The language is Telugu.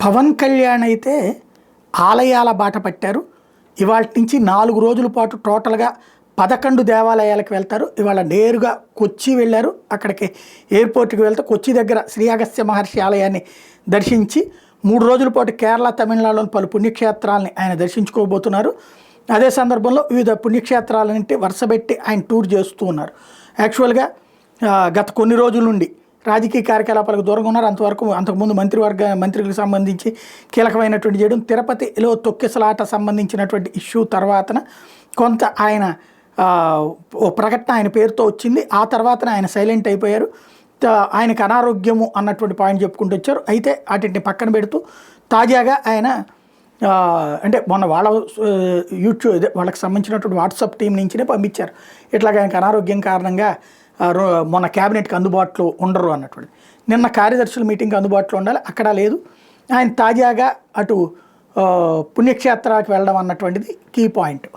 పవన్ కళ్యాణ్ అయితే ఆలయాల బాట పట్టారు. ఇవాళ నుంచి 4 రోజుల పాటు టోటల్గా 11 దేవాలయాలకు వెళ్తారు. ఇవాళ నేరుగా కొచ్చి వెళ్ళారు. అక్కడికి ఎయిర్పోర్ట్కి వెళ్తే కొచ్చి దగ్గర శ్రీ అగస్త్య మహర్షి ఆలయాన్ని దర్శించి 3 రోజుల పాటు కేరళ, తమిళనాడులోని పలు పుణ్యక్షేత్రాలని ఆయన దర్శించుకోబోతున్నారు. అదే సందర్భంలో వివిధ పుణ్యక్షేత్రాలన్నింటి వరుసపెట్టి ఆయన టూర్ చేస్తూ ఉన్నారు. యాక్చువల్గా గత కొన్ని రోజుల నుండి రాజకీయ కార్యకలాపాలకు దూరంగా ఉన్నారు. అంతకుముందు మంత్రులకు సంబంధించి కీలకమైనటువంటి చేయడం, తిరుపతిలో తొక్కిసలాట సంబంధించినటువంటి ఇష్యూ తర్వాతన కొంత ఆయన ఓ ప్రకటన ఆయన పేరుతో వచ్చింది. ఆ తర్వాతన ఆయన సైలెంట్ అయిపోయారు. ఆయనకు అనారోగ్యము అన్నటువంటి పాయింట్ చెప్పుకుంటూ వచ్చారు. అయితే వాటిని పక్కన పెడుతూ తాజాగా ఆయన అంటే మొన్న వాళ్ళ యూట్యూబ్ వాళ్ళకి సంబంధించినటువంటి వాట్సాప్ టీం నుంచినే పంపించారు. ఇట్లాగ ఆయనకు అనారోగ్యం కారణంగా మొన్న క్యాబినెట్కి అందుబాటులో ఉండరు అన్నటువంటి. నిన్న కార్యదర్శుల మీటింగ్కి అందుబాటులో ఉండాలి, అక్కడ లేదు. ఆయన తాజాగా అటు పుణ్యక్షేత్రాలకు వెళ్ళడం అన్నటువంటిది కీ పాయింట్.